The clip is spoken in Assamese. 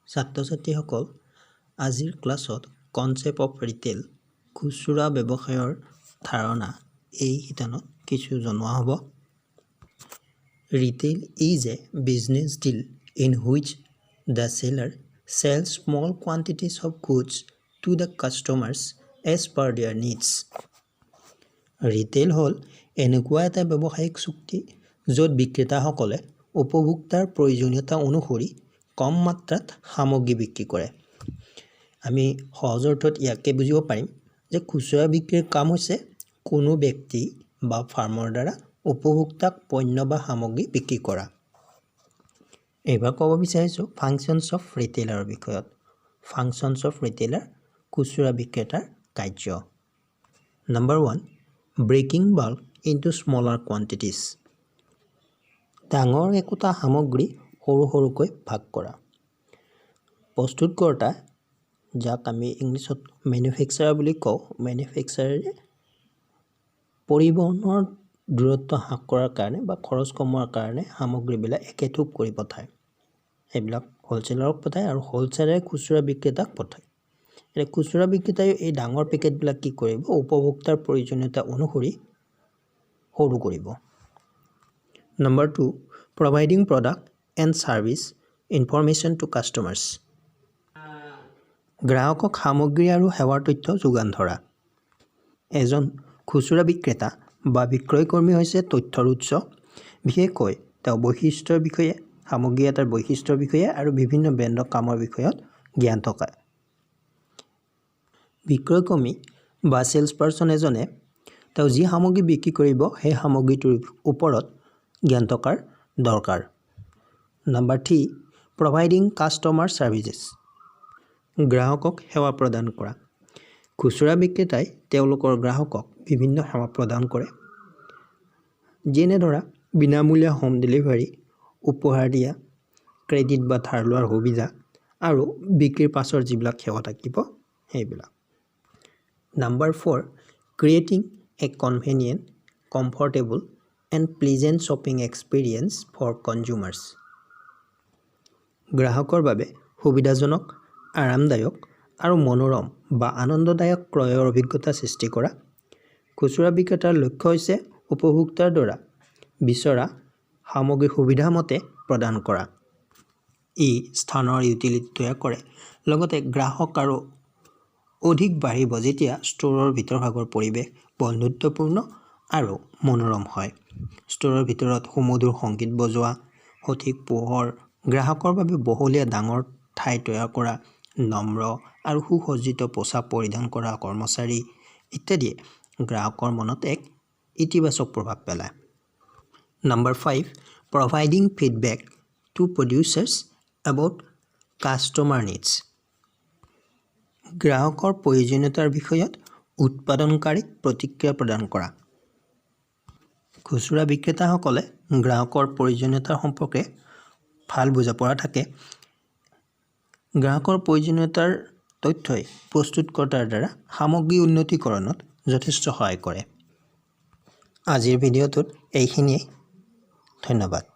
ছাত্ৰ-ছাত্ৰীসকল আজিৰ ক্লাছত কনচেপ্ট অফ ৰিটেইল খুচুৰা ব্যৱসায়ৰ ধাৰণা এই শিতানত কিছু জনোৱা হ'ব। Retail is a business deal in which the seller sells small quantities of goods to the customers as per their needs. Retail হ'ল এনেকুৱা এটা ব্যৱসায়িক চুক্তি য'ত বিক্ৰেতাসকলে উপভোক্তাৰ প্ৰয়োজনীয়তা অনুসৰি কম মাত্ৰাত সামগ্ৰী বিক্ৰী কৰে। আমি সহজ অৰ্থত ইয়াকে বুজিব পাৰিম যে খুচুৰা বিক্ৰীৰ কাম হৈছে কোনো ব্যক্তি বা ফাৰ্মৰ দ্বাৰা উপভোক্তাক পণ্য বা সামগ্ৰী বিক্ৰী কৰা। এইবাৰ ক'ব বিচাৰিছোঁ ফাংচনছ অফ ৰিটেইলাৰৰ বিষয়ত। ফাংচনছ অফ ৰিটেইলাৰ খুচুৰা বিক্ৰেতাৰ কাৰ্য। Number 1, breaking bulk into smaller quantities. ডাঙৰ একোটা সামগ্ৰী সৰু সৰুকৈ ভাগ কৰা। প্ৰস্তুতকৰ্তা, যাক আমি ইংলিছত মেনুফেকচাৰাৰ বুলি কওঁ, মেনুফেকচাৰে পৰিবহণৰ দূৰত্ব হ্ৰাস কৰাৰ কাৰণে বা খৰচ কমোৱাৰ কাৰণে সামগ্ৰীবিলাক একেথোপ কৰি পঠায়। সেইবিলাক হ'লচেলাৰক পঠায় আৰু হ'লচেলাৰে খুচুৰা বিক্ৰেতাক পঠায়। এতিয়া খুচুৰা বিক্ৰেতাই এই ডাঙৰ পেকেটবিলাক কি কৰিব? উপভোক্তাৰ প্ৰয়োজনীয়তা অনুসৰি সৰু কৰিব। Number 2, providing product and service information to customers. গ্ৰাহকক সামগ্ৰী আৰু সেৱাৰ তথ্য যোগান ধৰা। এজন খুচুৰা বিক্ৰেতা বা বিক্ৰয়কৰ্মী হৈছে তথ্যৰ উৎস। বিশেষকৈ তেওঁ বৈশিষ্ট্যৰ বিষয়ে, সামগ্ৰী এটাৰ বৈশিষ্ট্যৰ বিষয়ে আৰু বিভিন্ন ব্ৰেণ্ডৰ কামৰ বিষয়ত জ্ঞান থকা। বিক্ৰয়কৰ্মী বা চেলছ পাৰ্চন এজনে তেওঁ যি সামগ্ৰী বিক্ৰী কৰিব সেই সামগ্ৰীটোৰ ওপৰত জ্ঞান থকাৰ দৰকাৰ। Number 3, providing customer services. গ্ৰাহকক সেৱা প্ৰদান কৰা। খুচুৰা বিক্ৰেতাই তেওঁলোকৰ গ্ৰাহকক বিভিন্ন সেৱা প্ৰদান কৰে। যেনে ধৰা বিনামূলীয়া হোম ডেলিভাৰী, উপহাৰ দিয়া, ক্ৰেডিট বা ধাৰ লোৱাৰ সুবিধা আৰু বিক্ৰীৰ পাছৰ যিবিলাক সেৱা থাকিব সেইবিলাক। Number 4, creating a convenient, comfortable and pleasant shopping experience for consumers. গ্ৰাহকৰ বাবে সুবিধাজনক, আৰামদায়ক আৰু মনোৰম বা আনন্দদায়ক ক্ৰয়ৰ অভিজ্ঞতা সৃষ্টি কৰা। খুচুৰা বিক্ৰেতাৰ লক্ষ্য হৈছে উপভোক্তাৰ দ্বাৰা বিচৰা সামগ্ৰী সুবিধামতে প্ৰদান কৰা। ই স্থানৰ ইউটিলিটি তৈয়াৰ কৰে, লগতে গ্ৰাহক আৰু অধিক বাঢ়িব যেতিয়া ষ্ট'ৰৰ ভিতৰভাগৰ পৰিৱেশ বন্ধুত্বপূৰ্ণ আৰু মনোৰম হয়। ষ্ট'ৰৰ ভিতৰত সুমধুৰ সংগীত বজোৱা, সঠিক পোহৰ, গ্ৰাহকৰ বাবে বহলীয়া ডাঙৰ ঠাই তৈয়াৰ কৰা, নম্ৰ আৰু সুসজ্জিত পোছাক পৰিধান কৰা কৰ্মচাৰী ইত্যাদিয়ে গ্ৰাহকৰ মনত এক ইতিবাচক প্ৰভাৱ পেলায়। Number 5, providing feedback to producers about customer needs. গ্ৰাহকৰ প্ৰয়োজনীয়তাৰ বিষয়ত উৎপাদনকাৰীক প্ৰতিক্ৰিয়া প্ৰদান কৰা। খুচুৰা বিক্ৰেতাসকলে গ্ৰাহকৰ প্ৰয়োজনীয়তাৰ সম্পৰ্কে ভাল বুজা-পৰা থাকে। গ্ৰাহকৰ প্ৰয়োজনীয়তাৰ তথ্যই প্ৰস্তুতকৰ্তাৰ দ্বাৰা সামগ্ৰী উন্নতিকৰণত যথেষ্ট সহায় কৰে। আজিৰ ভিডিঅ'টোত এইখিনিয়েই। ধন্যবাদ।